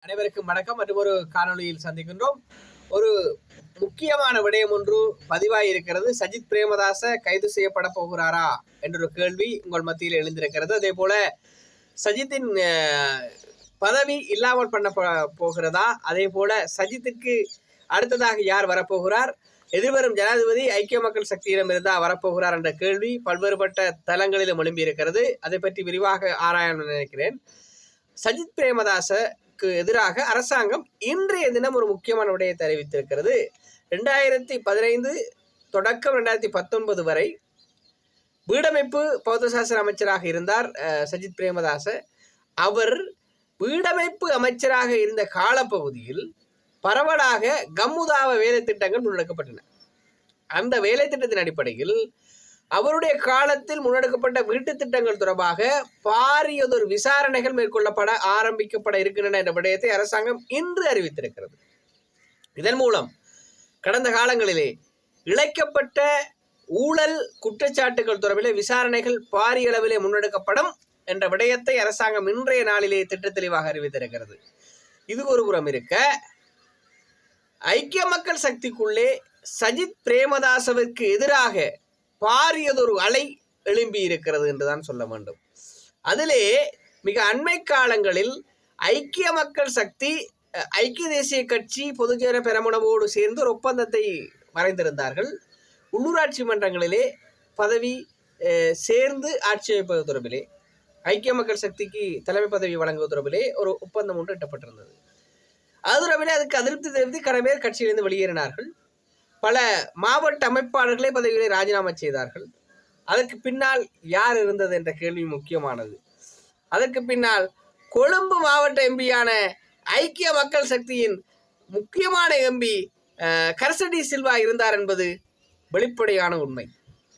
அனைவருக்கும் வணக்கம். மற்றும் ஒரு காணொலியில் சந்திக்கின்றோம். ஒரு முக்கியமான விடயம் ஒன்று பதிவாகி இருக்கிறது. சஜித் பிரேமதாச கைது செய்யப்பட போகிறாரா என்ற கேள்வி உங்கள் மத்தியில் எழுந்திருக்கிறது. அதே போல சஜித்தின் பதவி இல்லாமல் பண்ண போகிறதா, அதே போல சஜித்துக்கு அடுத்ததாக யார் வரப்போகிறார், எதிர்வரும் ஜனாதிபதி ஐக்கிய மக்கள் சக்தியிடம் இருந்தா வரப்போகிறார் என்ற கேள்வி பல்வேறுபட்ட தளங்களிலும் எழும்பி இருக்கிறது. அதை பற்றி விரிவாக ஆராய நினைக்கிறேன். சஜித் பிரேமதாசக்கு எதிராக அரசாங்கம் இன்றைய தினம் ஒரு முக்கியமான விடயத்தை அறிவித்திருக்கிறது. 2015 தொடக்கம் 2019 வரை வீடமைப்பு பௌத்த சாசன அமைச்சராக இருந்தார் சஜித் பிரேமதாச. அவர் வீடமைப்பு அமைச்சராக இருந்த காலப்பகுதியில் பரவலாக கம்முதாவ வேலை திட்டங்கள் முன்னெடுக்கப்பட்டன. அந்த வேலை திட்டத்தின் அடிப்படையில் அவருடைய காலத்தில் முன்னெடுக்கப்பட்ட வீட்டு திட்டங்கள் தொடர்பாக பாரியதொரு விசாரணைகள் ஆரம்பிக்கப்பட இருக்கின்றன என்ற விடயத்தை அரசாங்கம் இன்று அறிவித்திருக்கிறது. இதன் மூலம் கடந்த காலங்களிலே இழைக்கப்பட்ட ஊழல் குற்றச்சாட்டுகள் தொடர்பிலே விசாரணைகள் பாரிய அளவிலே முன்னெடுக்கப்படும் என்ற விடயத்தை அரசாங்கம் இன்றைய நாளிலே திட்டத்தெளிவாக அறிவித்திருக்கிறது. இது ஒரு புறம் இருக்க, ஐக்கிய மக்கள் சக்திக்குள்ளே சஜித் பிரேமதாசவிற்கு எதிராக பாரியதொரு அலை எழும்பி இருக்கிறது என்றுதான் சொல்ல வேண்டும். அதிலே மிக அண்மை காலங்களில் ஐக்கிய மக்கள் சக்தி ஐக்கிய தேசிய கட்சி பொதுஜன பெரமுனவோடு சேர்ந்து ஒரு ஒப்பந்தத்தை வரைந்திருந்தார்கள். உள்ளூராட்சி மன்றங்களிலே பதவி சேர்ந்து ஆட்சி அமைப்பது தொடர்பிலே, ஐக்கிய மக்கள் சக்திக்கு தலைமை பதவி வழங்குவது தொடர்பிலே ஒரு ஒப்பந்தம் ஒன்று எட்டப்பட்டிருந்தது. அது தொடர்பிலே அதுக்கு அதிருப்தி தெரிவித்து கடை பேர் கட்சியிலிருந்து வெளியேறினார்கள். பல மாவட்ட அமைப்பாளர்களே பதவிகளை ராஜினாமா செய்தார்கள். அதற்கு பின்னால் யார் இருந்தது என்ற கேள்வி முக்கியமானது. அதற்கு பின்னால் கொழும்பு மாவட்ட எம்பியான ஐக்கிய மக்கள் சக்தியின் முக்கியமான எம்பி கர்சடி சில்வா இருந்தார் என்பது வெளிப்படையான உண்மை.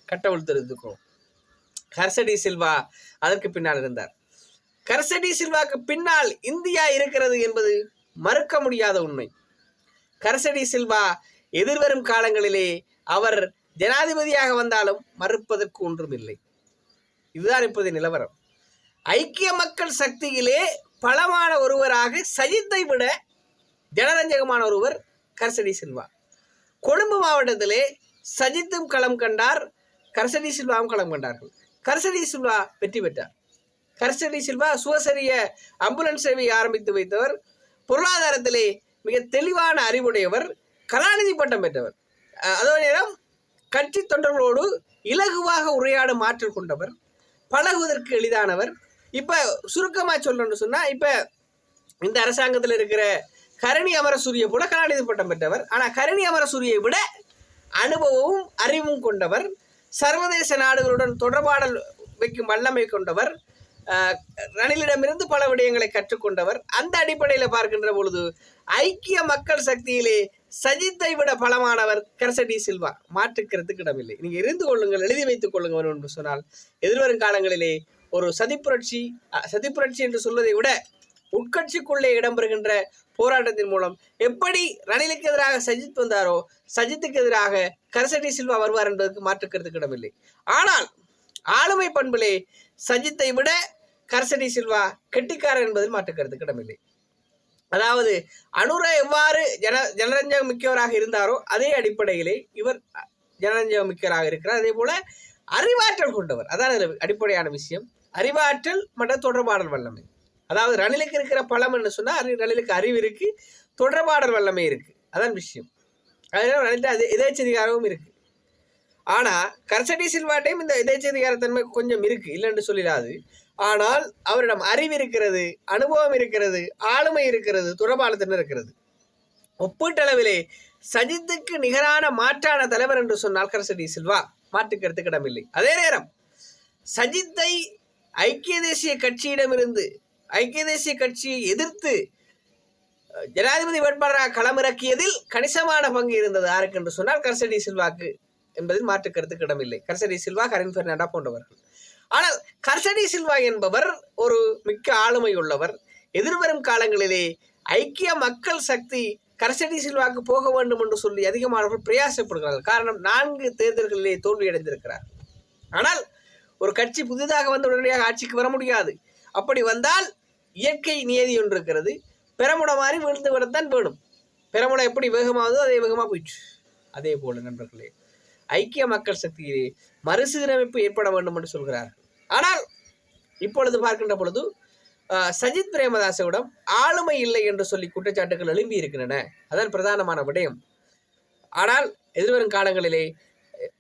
கட்டவுள் தெரிவித்துக்கிறோம். கர்சடி சில்வா அதற்கு பின்னால் இருந்தார். கர்சடி சில்வாக்கு பின்னால் இந்தியா இருக்கிறது என்பது மறுக்க முடியாத உண்மை. கர்சடி சில்வா எதிர்வரும் காலங்களிலே அவர் ஜனாதிபதியாக வந்தாலும் மறுப்பதற்கு ஒன்றும் இல்லை. இதுதான் இப்போது நிலவரம். ஐக்கிய மக்கள் சக்தியிலே பலமான ஒருவராக சஜித்தை விட ஜனரஞ்சகமான ஒருவர் கர்சடி சில்வா. கொழும்பு மாவட்டத்திலே சஜித்தும் களம் கண்டார், கர்சடி சில்வாவும் களம் கண்டார்கள். கர்சடி சில்வா வெற்றி பெற்றார். கர்சடி சில்வா சுவசரிய ஆம்புலன்ஸ் சேவை ஆரம்பித்து வைத்தவர், பொருளாதாரத்திலே மிக தெளிவான அறிவுடையவர், கலாநிதி பட்டம் பெற்றவர், அதே நேரம் கட்சி தொண்டர்களோடு இலகுவாக உரையாடும் ஆற்றல் கொண்டவர், பழகுவதற்கு எளிதானவர். இப்போ சுருக்கமாக சொல்லணும்னு சொன்னால், இப்போ இந்த அரசாங்கத்தில் இருக்கிற கரணி அமரசூரிய கூட கலாநிதி பட்டம் பெற்றவர். ஆனால் கரணி அமரசூரியை விட அனுபவமும் அறிவும் கொண்டவர், சர்வதேச நாடுகளுடன் தொடர்பாடல் வைக்கும் வல்லமை கொண்டவர், ரணிலிடமிருந்து பல விடயங்களை கற்றுக்கொண்டவர். அந்த அடிப்படையில் பார்க்கின்ற பொழுது ஐக்கிய மக்கள் சக்தியிலே சஜித்தை விட பலமானவர் கர்சடி சில்வா. மாற்றுக்கிறதுக்கு இடமில்லை. நீங்கள் இருந்து கொள்ளுங்கள், எழுதி வைத்துக் கொள்ளுங்கள் என்று சொன்னால், எதிர்வரும் காலங்களிலே ஒரு சதிப்புரட்சி என்று சொல்வதை விட உட்கட்சிக்குள்ளே இடம்பெறுகின்ற போராட்டத்தின் மூலம் எப்படி ரணிலுக்கு எதிராக சஜித் வந்தாரோ, சஜித்துக்கு எதிராக கர்சடி சில்வா வருவார் என்பதற்கு மாற்றுக்கிறதுக்கு இடமில்லை. ஆனால் ஆளுமை பண்பிலே சஜித்தை விட கர்சடி சில்வா கெட்டிக்காரர் என்பதில் மாற்றுக்கிறதுக்கு இடமில்லை. அதாவது அனுர எவ்வாறு ஜனரஞ்சகம் மிக்கவராக இருந்தாரோ அதே அடிப்படையிலே இவர் ஜனரஞ்சகம் மிக்கவராக இருக்கிறார். அதே போல அறிவாற்றல் கொண்டவர். அதான் அடிப்படையான விஷயம். அறிவாற்றல் மற்றும் தொடர்பாடல் வல்லமை. அதாவது ரணிலுக்கு இருக்கிற பலம் என்று சொன்னால் ரணிலுக்கு அறிவு இருக்கு, தொடர்பாடல் வல்லமை இருக்கு. அதான் விஷயம். அதனால ரணில்கிட்ட எதேச்சதிகாரமும் இருக்கு. ஆனால் கர்சடி சில்வாட்டையும் இந்த எதேச்சதிகாரத்தன்மை கொஞ்சம் இருக்கு, இல்லைன்னு சொல்லிடாது. ஆனால் அவரிடம் அறிவு இருக்கிறது, அனுபவம் இருக்கிறது, ஆளுமை இருக்கிறது, தொடர்பாளத்தினர் இருக்கிறது. ஒப்பீட்டளவிலே சஜித்துக்கு நிகரான மாற்றான தலைவர் என்று சொன்னால் கர்சடி சில்வா, மாற்றுக்கிறதுக்கு இடமில்லை. அதே நேரம் சஜித்தை ஐக்கிய தேசிய கட்சியிடமிருந்து ஐக்கிய தேசிய கட்சியை எதிர்த்து ஜனாதிபதி வேட்பாளராக களமிறக்கியதில் கணிசமான பங்கு இருந்தது யாருக்கு என்று சொன்னால் கர்சடி சில்வாக்கு என்பதில் மாற்றுக்கிறதுக்கு இடமில்லை. கர்சடி சில்வா, கரின் பெர்னாண்டோ போன்றவர்கள். ஆனால் கர்சடி சில்வா என்பவர் ஒரு மிக்க ஆளுமை உள்ளவர். எதிர்வரும் காலங்களிலே ஐக்கிய மக்கள் சக்தி கர்சடி சில்வாக்கு போக வேண்டும் என்று சொல்லி அதிகமானவர்கள் பிரயாசப்படுகிறார்கள். காரணம், 4 தேர்தல்களிலே தோல்வியடைந்திருக்கிறார். ஆனால் ஒரு கட்சி புதிதாக வந்து உடனடியாக ஆட்சிக்கு வர முடியாது. அப்படி வந்தால் இயற்கை நியதி ஒன்று இருக்கிறது. பெரமுனை மாதிரி வீழ்ந்து விடத்தான் வேணும். பெரமுனை எப்படி வேகமாகுதோ அதே வேகமாக போயிடுச்சு. அதே போல நண்பர்களே, ஐக்கிய மக்கள் சக்தியிலே மறுசீரமைப்பு ஏற்பட வேண்டும் என்று சொல்கிறார். ஆனால் இப்பொழுது பார்க்கின்ற பொழுது சஜித் பிரேமதாசவிடம் ஆளுமை இல்லை என்று சொல்லி குற்றச்சாட்டுகள் எழும்பி இருக்கின்றன. அதான் பிரதானமான விடயம். ஆனால் எதிர்வரும் காலங்களிலே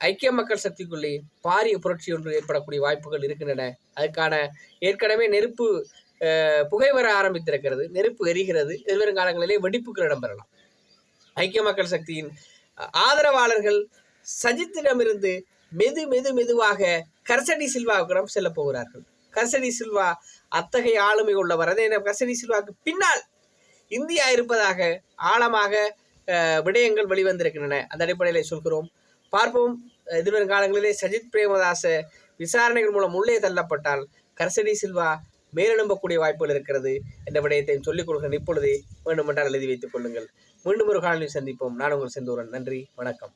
ஐக்கிய மக்கள் சக்திக்குள்ளே பாரிய புரட்சி ஒன்று ஏற்படக்கூடிய வாய்ப்புகள் இருக்கின்றன. அதுக்கான ஏற்கனவே நெருப்பு புகை வர ஆரம்பித்திருக்கிறது, நெருப்பு எரிகிறது. எதிர்வரும் காலங்களிலே வெடிப்புகள் இடம்பெறலாம். ஐக்கிய மக்கள் சக்தியின் ஆதரவாளர்கள் சஜித்திடமிருந்து மெதுவாக கர்சடி சில்வாவிடம் செல்ல போகிறார்கள். கர்சடி சில்வா அத்தகைய ஆளுமை உள்ளவர். அதே கர்சடி சில்வாவுக்கு பின்னால் இந்தியா இருப்பதாக ஆழமாக விடயங்கள் வெளிவந்திருக்கின்றன. அந்த அடிப்படையில் சொல்கிறோம். பார்ப்போம். எதிர்வரும் காலங்களிலே சஜித் பிரேமதாச விசாரணைகள் மூலம் உள்ளே தள்ளப்பட்டால் கர்சடி சில்வா மேலெழும்பக்கூடிய வாய்ப்புகள் இருக்கிறது என்ற விடயத்தையும் சொல்லிக் கொடுக்கிறேன். இப்பொழுதே வேண்டுமென்றால் எழுதி வைத்துக் கொள்ளுங்கள். மீண்டும் ஒரு காலையில் சந்திப்போம். நான் உங்கள் செந்தூரன். நன்றி, வணக்கம்.